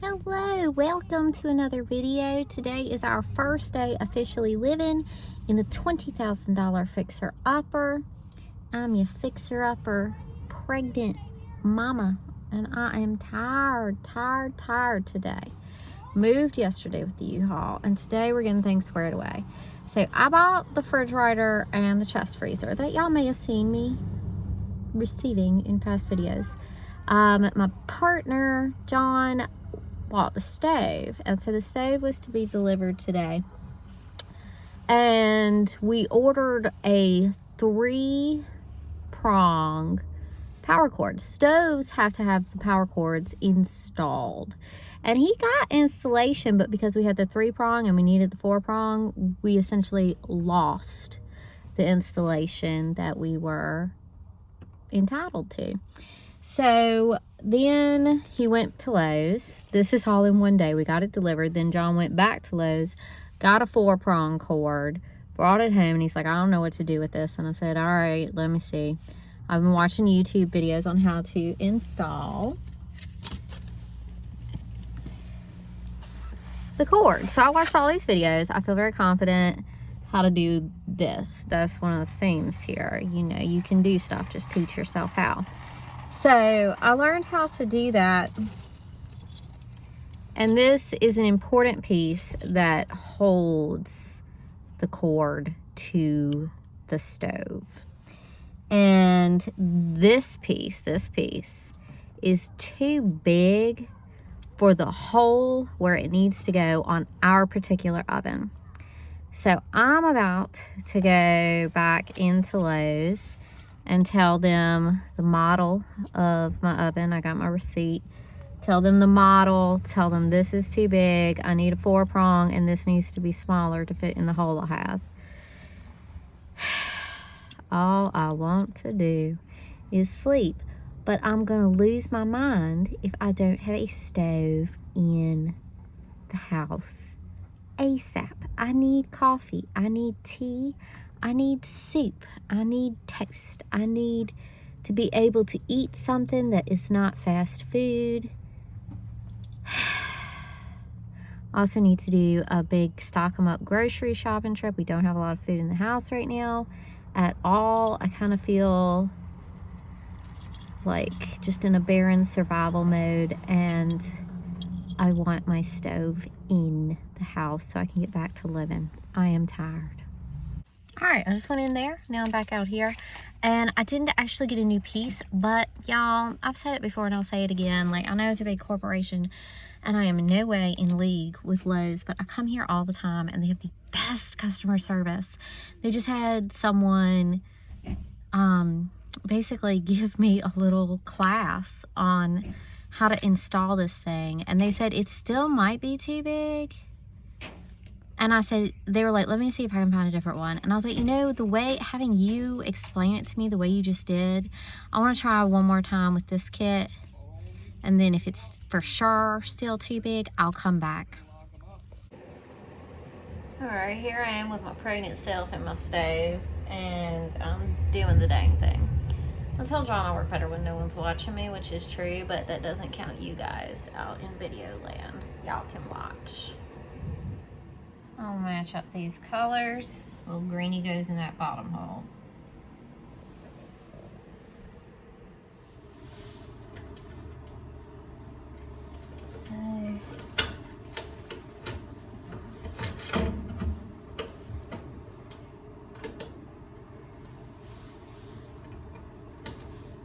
Hello, welcome to another video. Today is our first day officially living in the $20,000 fixer-upper. I'm your fixer-upper pregnant mama, and I am tired today. Moved yesterday with the U-Haul, and today we're getting things squared away. So I bought the refrigerator and the chest freezer that y'all may have seen me receiving in past videos. My partner, John, bought the stove, and so the stove was to be delivered today, and we ordered a 3-prong power cord. Stoves have to have the power cords installed, and he got installation, but because we had the 3-prong and we needed the 4-prong, we essentially lost the installation that we were entitled to. So then he went to Lowe's. This is all in one day. We got it delivered. Then John went back to Lowe's, got a 4-prong cord, brought it home, and he's like, I don't know what to do with this. And I said, all right, let me see. I've been watching YouTube videos on how to install the cord. So I watched all these videos. I feel very confident how to do this. That's one of the themes here. You know, you can do stuff. Just teach yourself how. So I learned how to do that, and this is an important piece that holds the cord to the stove. And this piece is too big for the hole where it needs to go on our particular oven. So I'm about to go back into Lowe's and tell them the model of my oven. I got my receipt. Tell them the model. Tell them this is too big. I need a 4-prong, and this needs to be smaller to fit in the hole I have. All I want to do is sleep, but I'm going to lose my mind if I don't have a stove in the house ASAP. I need coffee. I need tea. I need soup. I need toast. I need to be able to eat something that is not fast food. Also need to do a big stock 'em up grocery shopping trip. We don't have a lot of food in the house right now at all. I kind of feel like just in a barren survival mode, and I want my stove in the house so I can get back to living. I am tired. All right, I just went in there. Now I'm back out here, and I didn't actually get a new piece, but y'all, I've said it before and I'll say it again. Like, I know it's a big corporation and I am in no way in league with Lowe's, but I come here all the time and they have the best customer service. They just had someone basically give me a little class on how to install this thing, and they said it still might be too big. And I said, they were like, let me see if I can find a different one. And I was like, you know, the way, having you explain it to me the way you just did, I want to try one more time with this kit. And then if it's for sure still too big, I'll come back. All right, here I am with my pregnant self and my stove, and I'm doing the dang thing. I told John I work better when no one's watching me, which is true, but that doesn't count you guys out in video land. Y'all can watch. I'll match up these colors. Little greenie goes in that bottom hole.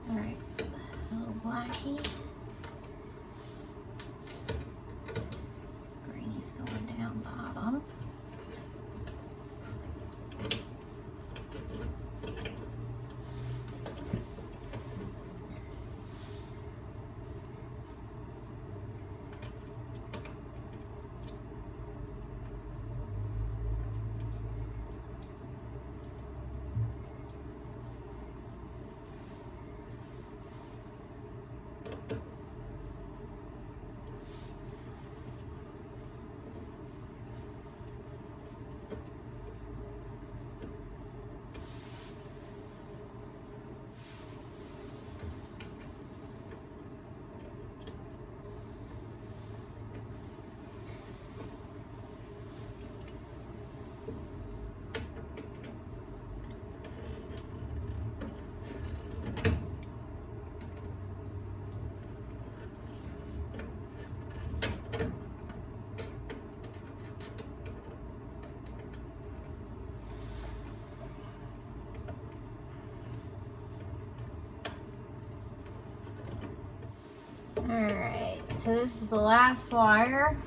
All right, a little blackie. Greenie's going down bottom. Alright, so this is the last wire.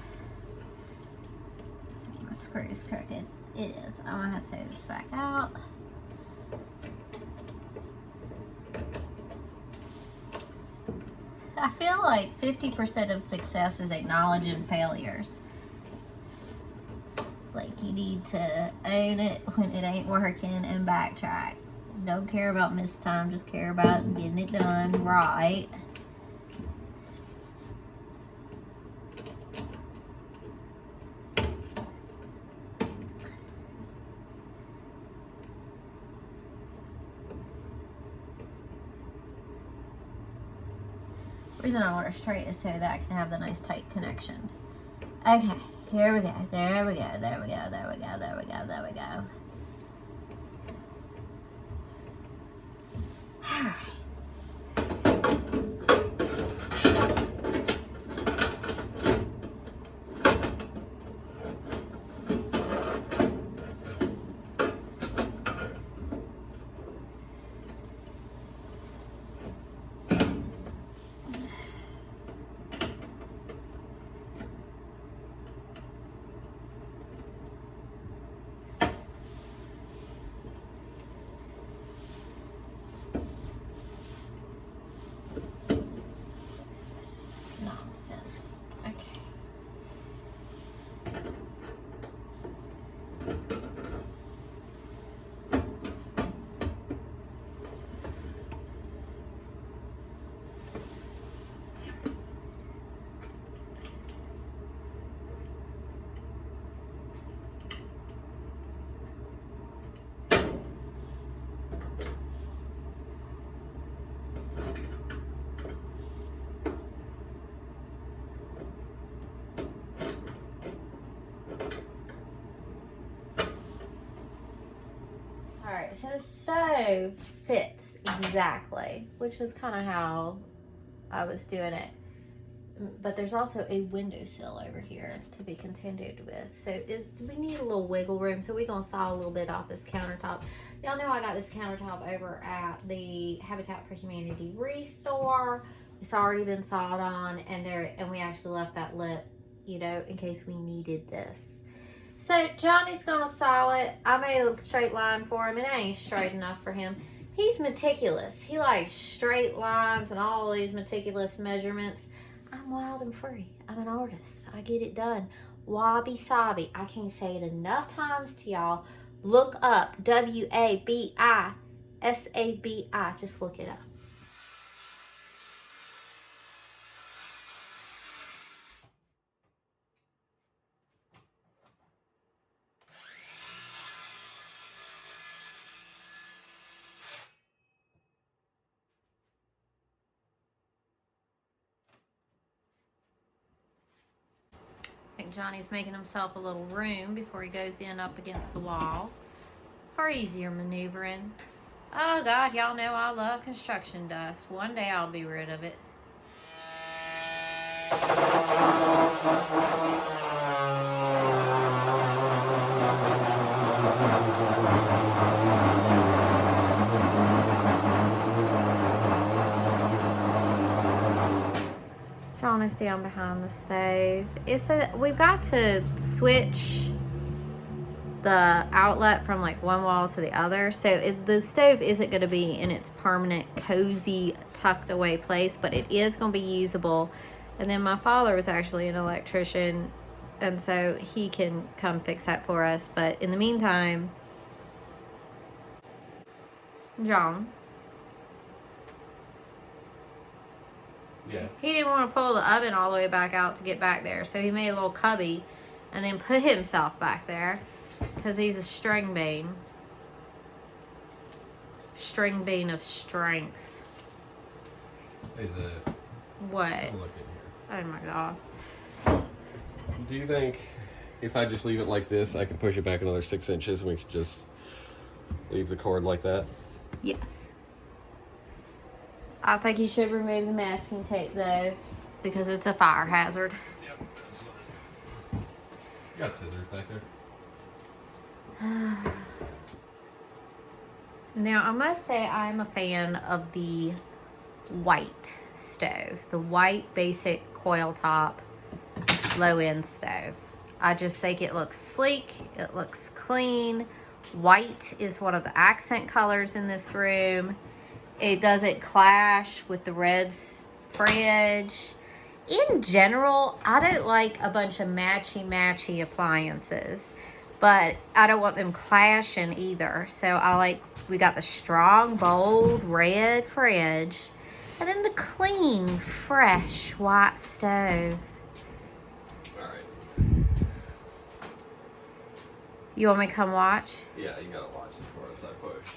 I think my screw is crooked. It is. I'm gonna have to take this back out. I feel like 50% of success is acknowledging failures. Like, you need to own it when it ain't working and backtrack. Don't care about missed time, just care about getting it done right. The reason I want it straight is so that I can have the nice tight connection. Okay, here we go. There we go. There we go. There we go. There we go. There we go. All right. Alright, so the stove fits exactly, which is kind of how I was doing it. But there's also a windowsill over here to be contended with. So we need a little wiggle room, so we're going to saw a little bit off this countertop. Y'all know I got this countertop over at the Habitat for Humanity Restore. It's already been sawed on, and we actually left that lip, you know, in case we needed this. So Johnny's gonna saw it. I made a straight line for him. It ain't straight enough for him. He's meticulous. He likes straight lines and all these meticulous measurements. I'm wild and free. I'm an artist. I get it done. Wabi sabi. I can't say it enough times to y'all. Look up W-A-B-I-S-A-B-I. Just look it up. I think Johnny's making himself a little room before he goes in up against the wall for easier maneuvering. Oh God, y'all know I love construction dust. One day I'll be rid of it. Is down behind the stove. We've got to switch the outlet from like one wall to the other, so the stove isn't going to be in its permanent cozy tucked away place, but it is going to be usable. And then my father was actually an electrician, and so he can come fix that for us. But in the meantime, John, yeah, he didn't want to pull the oven all the way back out to get back there, so he made a little cubby and then put himself back there because he's a string bean of strength. What? Look at here. Oh my God. Do you think if I just leave it like this, I can push it back another 6 inches and we could just leave the cord like that? Yes. I think you should remove the masking tape though, because it's a fire hazard. Yep, that's fine. You got scissors back there? Now, I must say I'm a fan of the white stove, the white basic coil top low end stove. I just think it looks sleek, it looks clean. White is one of the accent colors in this room. It doesn't clash with the red fridge. In general, I don't like a bunch of matchy appliances, but I don't want them clashing either. So we got the strong, bold red fridge, and then the clean, fresh white stove. All right. You want me to come watch? Yeah, you gotta watch the parts I push.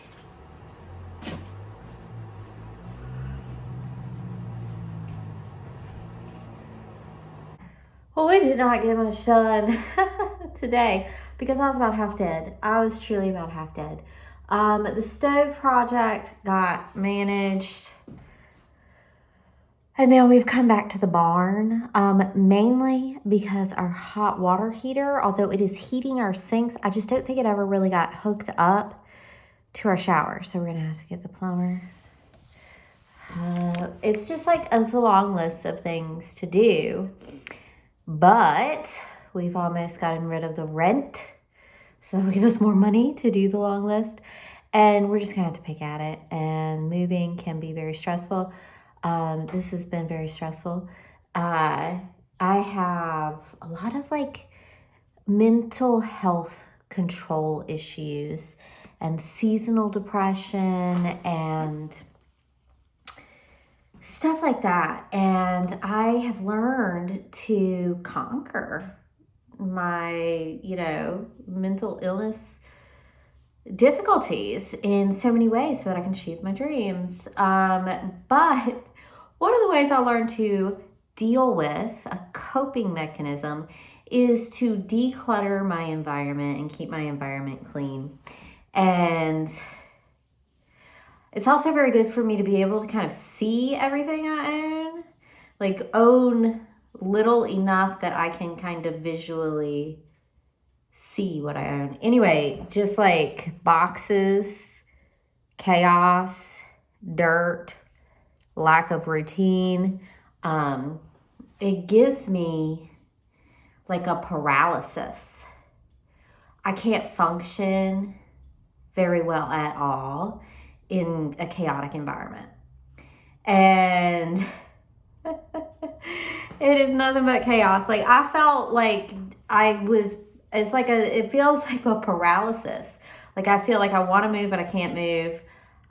Well, we did not get much done today because I was about half dead. I was truly about half dead. The stove project got managed. And now we've come back to the barn, mainly because our hot water heater, although it is heating our sinks, I just don't think it ever really got hooked up to our shower. So we're going to have to get the plumber. It's just like it's a long list of things to do. But we've almost gotten rid of the rent. So that'll give us more money to do the long list. And we're just going to have to pick at it. And moving can be very stressful. This has been very stressful. I have a lot of mental health control issues and seasonal depression and stuff like that. And I have learned to conquer my, mental illness difficulties in so many ways so that I can achieve my dreams. But one of the ways I learned to deal with a coping mechanism is to declutter my environment and keep my environment clean. And it's also very good for me to be able to kind of see everything I own, own little enough that I can kind of visually see what I own. Anyway, just boxes, chaos, dirt, lack of routine. It gives me a paralysis. I can't function very well at all in a chaotic environment. And it is nothing but chaos. I felt like it feels like a paralysis. I feel like I want to move, but I can't move.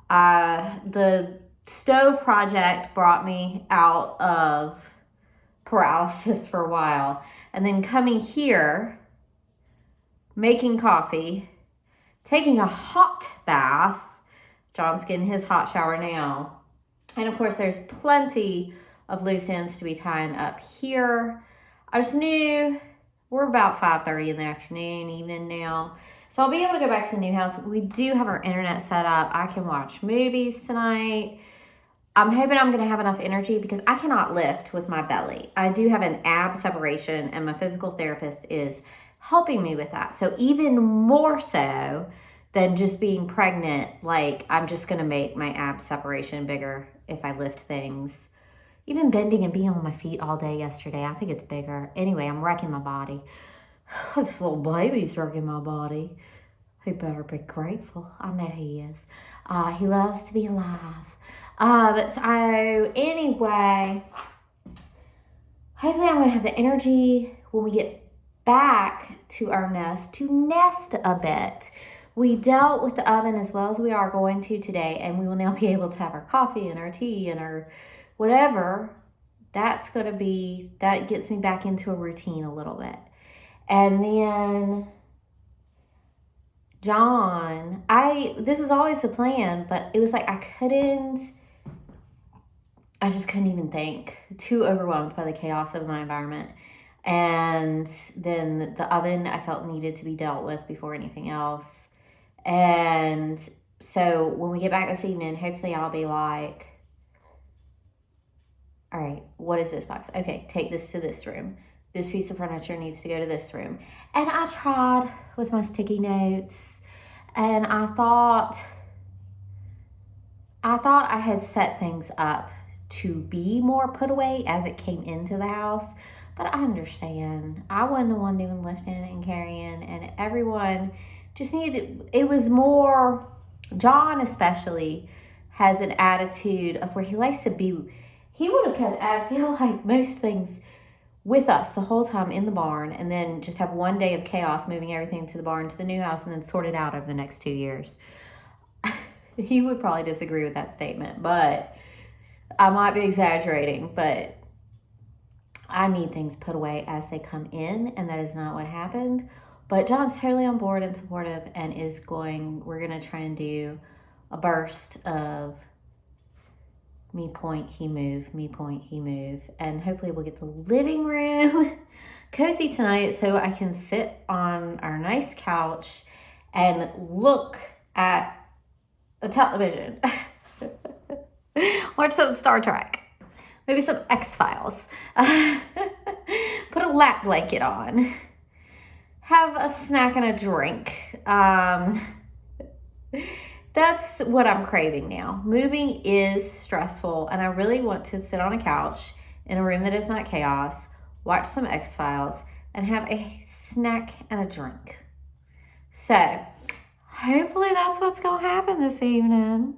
The stove project brought me out of paralysis for a while. And then coming here, making coffee, taking a hot bath. John's getting his hot shower now. And of course, there's plenty of loose ends to be tying up here. I just knew we're about 5:30 in the afternoon, evening now. So I'll be able to go back to the new house. We do have our internet set up. I can watch movies tonight. I'm hoping I'm going to have enough energy because I cannot lift with my belly. I do have an ab separation and my physical therapist is helping me with that. So even more so than just being pregnant, I'm just going to make my ab separation bigger if I lift things. Even bending and being on my feet all day yesterday, I think it's bigger. Anyway, I'm wrecking my body. This little baby's wrecking my body. He better be grateful. I know he is. He loves to be alive. So anyway, hopefully I'm going to have the energy when we get back to our nest to nest a bit. We dealt with the oven as well as we are going to today, and we will now be able to have our coffee and our tea and our whatever. That gets me back into a routine a little bit. And then John, this was always the plan, but it was I just couldn't even think. Too overwhelmed by the chaos of my environment. And then the oven I felt needed to be dealt with before anything else. And so when we get back this evening, hopefully I'll be like, all right, what is this box? Okay, take this to this room. This piece of furniture needs to go to this room. And I tried with my sticky notes, and I thought I had set things up to be more put away as it came into the house. But I understand. I wasn't the one doing lifting and carrying, and everyone just needed, it was more, John especially has an attitude of where he likes to be, he would have kept, I feel like, most things with us the whole time in the barn, and then just have one day of chaos moving everything to the barn to the new house and then sort it out over the next 2 years. He would probably disagree with that statement, but I might be exaggerating, but I need things put away as they come in, and that is not what happened. But John's totally on board and supportive, and we're going to try and do a burst of me point, he move, me point, he move. And hopefully we'll get the living room cozy tonight so I can sit on our nice couch and look at the television. Watch some Star Trek. Maybe some X-Files. Put a lap blanket on. Have a snack and a drink. That's what I'm craving now. Moving is stressful, and I really want to sit on a couch in a room that is not chaos, watch some X-Files, and have a snack and a drink. So, hopefully that's what's going to happen this evening.